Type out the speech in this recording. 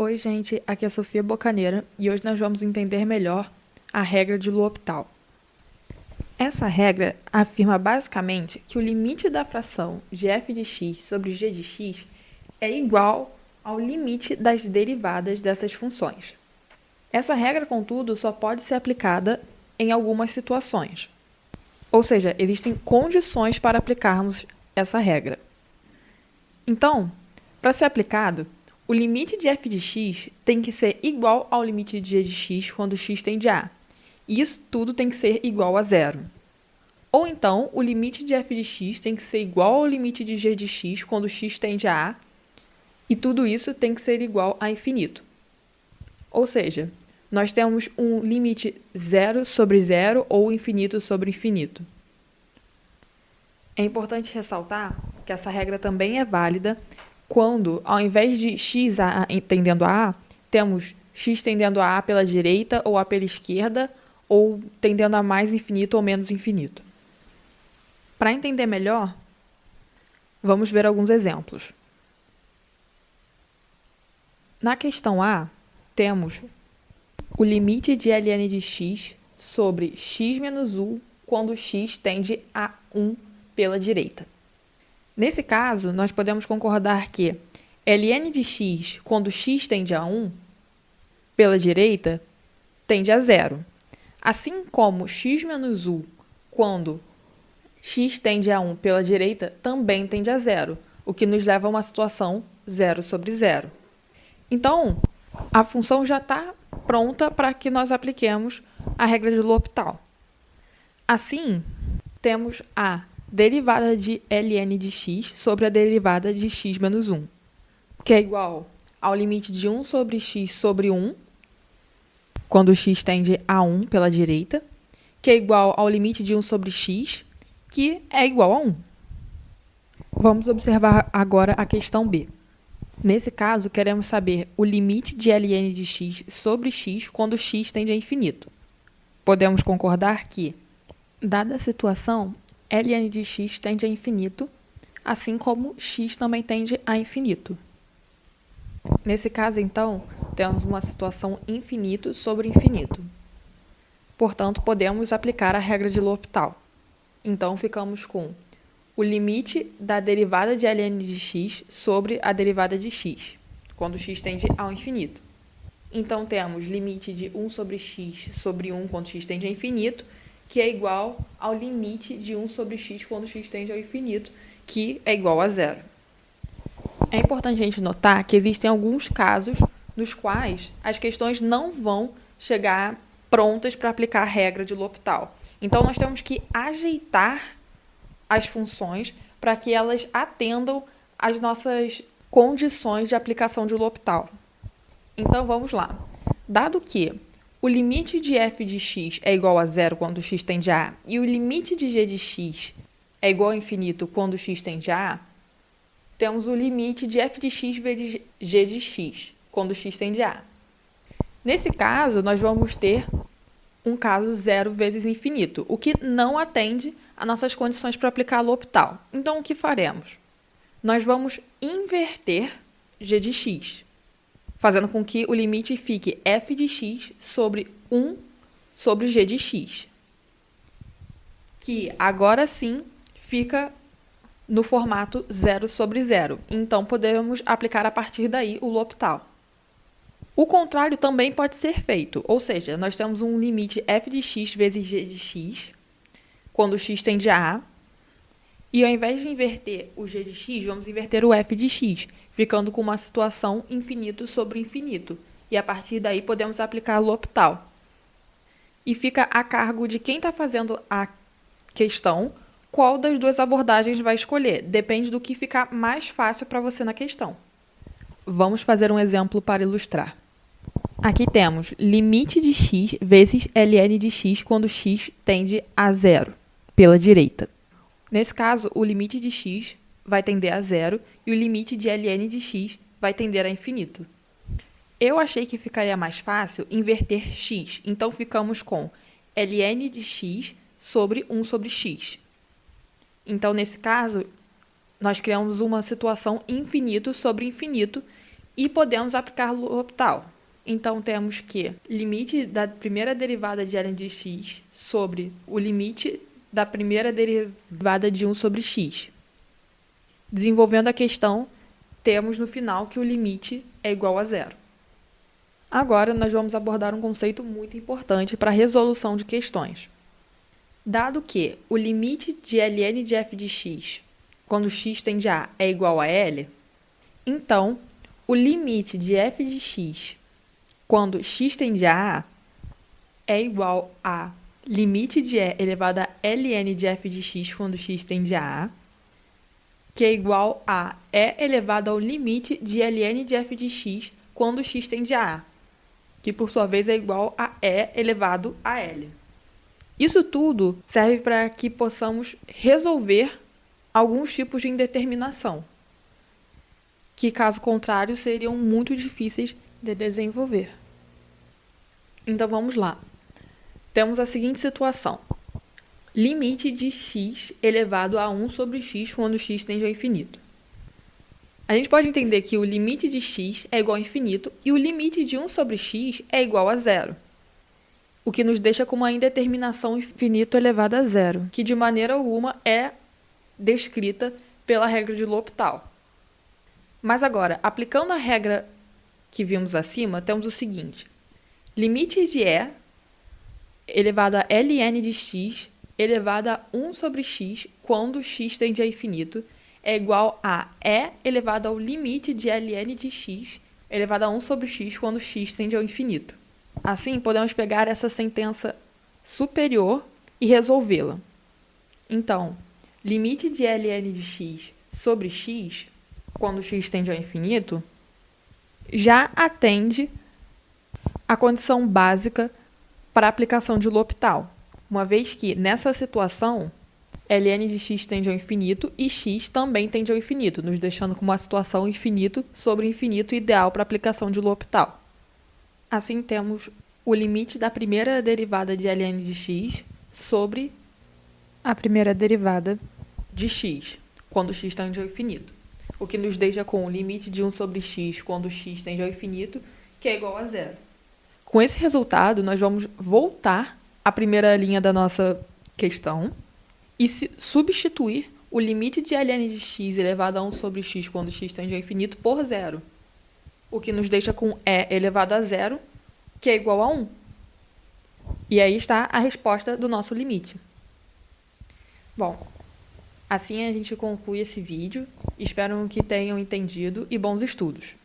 Oi, gente, aqui é a Sofia Bocaneira e hoje nós vamos entender melhor a regra de L'Hopital. Essa regra afirma basicamente que o limite da fração de f de x sobre g de x é igual ao limite das derivadas dessas funções. Essa regra, contudo, só pode ser aplicada em algumas situações. Ou seja, existem condições para aplicarmos essa regra. Então, para ser aplicado, o limite de f de x tem que ser igual ao limite de g de x quando x tende a A. E isso tudo tem que ser igual a zero. Ou então, o limite de f de x tem que ser igual ao limite de g de x quando x tende a A. E tudo isso tem que ser igual a infinito. Ou seja, nós temos um limite zero sobre zero ou infinito sobre infinito. É importante ressaltar que essa regra também é válida quando, ao invés de x tendendo a A, temos x tendendo a A pela direita ou A pela esquerda, ou tendendo a mais infinito ou menos infinito. Para entender melhor, vamos ver alguns exemplos. Na questão A, temos o limite de ln de x sobre x menos 1 quando x tende a 1 pela direita. Nesse caso, nós podemos concordar que ln de x, quando x tende a 1, pela direita, tende a zero. Assim como x menos 1, quando x tende a 1 pela direita, também tende a zero, o que nos leva a uma situação 0 sobre 0. Então, a função já está pronta para que nós apliquemos a regra de L'Hopital. Assim, temos a derivada de ln de x sobre a derivada de x menos 1, que é igual ao limite de 1 sobre x sobre 1, quando x tende a 1 pela direita, que é igual ao limite de 1 sobre x, que é igual a 1. Vamos observar agora a questão B. Nesse caso, queremos saber o limite de ln de x sobre x quando x tende a infinito. Podemos concordar que, dada a situação, ln de x tende a infinito, assim como x também tende a infinito. Nesse caso, então, temos uma situação infinito sobre infinito. Portanto, podemos aplicar a regra de L'Hopital. Então, ficamos com o limite da derivada de ln de x sobre a derivada de x, quando x tende ao infinito. Então, temos limite de 1 sobre x sobre 1 quando x tende ao infinito, que é igual ao limite de 1 sobre x quando x tende ao infinito, que é igual a zero. É importante a gente notar que existem alguns casos nos quais as questões não vão chegar prontas para aplicar a regra de L'Hopital. Então, nós temos que ajeitar as funções para que elas atendam às nossas condições de aplicação de L'Hopital. Então, vamos lá. Dado que o limite de f de x é igual a zero quando x tende a A e o limite de g de x é igual a infinito quando x tende a A, temos o limite de f de x vezes g de x quando x tende a A. Nesse caso, nós vamos ter um caso zero vezes infinito, o que não atende às nossas condições para aplicar L'Hopital. Então, o que faremos? Nós vamos inverter g de x, fazendo com que o limite fique f de x sobre 1 sobre g de x, que agora sim fica no formato 0 sobre 0. Então, podemos aplicar a partir daí o L'Hopital. O contrário também pode ser feito, ou seja, nós temos um limite f de x vezes g de x, quando x tende a A, e ao invés de inverter o g de x, vamos inverter o f de x, ficando com uma situação infinito sobre infinito. E a partir daí podemos aplicar L'Hopital. E fica a cargo de quem está fazendo a questão qual das duas abordagens vai escolher. Depende do que ficar mais fácil para você na questão. Vamos fazer um exemplo para ilustrar. Aqui temos limite de x vezes ln de x quando x tende a zero, pela direita. Nesse caso, o limite de x vai tender a zero e o limite de ln de x vai tender a infinito. Eu achei que ficaria mais fácil inverter x, então ficamos com ln de x sobre 1 sobre x. Então, nesse caso, nós criamos uma situação infinito sobre infinito e podemos aplicar L'Hopital. Então, temos que limite da primeira derivada de ln de x sobre o limite da primeira derivada de 1 sobre x. Desenvolvendo a questão, temos no final que o limite é igual a zero. Agora, nós vamos abordar um conceito muito importante para a resolução de questões. Dado que o limite de ln de f de x, quando x tende a A, é igual a L, então, o limite de f de x, quando x tende a A, é igual a limite de E elevado a ln de f de x, quando x tende a A, que é igual a E elevado ao limite de ln de f de x, quando x tende a A, que por sua vez é igual a E elevado a L. Isso tudo serve para que possamos resolver alguns tipos de indeterminação, que caso contrário seriam muito difíceis de desenvolver. Então vamos lá. Temos a seguinte situação. Limite de x elevado a 1 sobre x quando x tende ao infinito. A gente pode entender que o limite de x é igual a infinito e o limite de 1 sobre x é igual a zero, o que nos deixa com uma indeterminação infinito elevada a zero, que de maneira alguma é descrita pela regra de L'Hopital. Mas agora, aplicando a regra que vimos acima, temos o seguinte. Limite de E elevado a ln de x elevado a 1 sobre x quando x tende a infinito é igual a E elevado ao limite de ln de x elevado a 1 sobre x quando x tende ao infinito. Assim, podemos pegar essa sentença superior e resolvê-la. Então, limite de ln de x sobre x, quando x tende ao infinito, já atende à condição básica para a aplicação de L'Hopital, uma vez que, nessa situação, ln de x tende ao infinito e x também tende ao infinito, nos deixando com uma situação infinito sobre infinito ideal para a aplicação de L'Hopital. Assim, temos o limite da primeira derivada de ln de x sobre a primeira derivada de x, quando x tende ao infinito, o que nos deixa com o limite de 1 sobre x quando x tende ao infinito, que é igual a zero. Com esse resultado, nós vamos voltar à primeira linha da nossa questão e substituir o limite de ln de x elevado a 1 sobre x quando x tende ao infinito por zero, o que nos deixa com E elevado a zero, que é igual a 1. E aí está a resposta do nosso limite. Bom, assim a gente conclui esse vídeo. Espero que tenham entendido e bons estudos.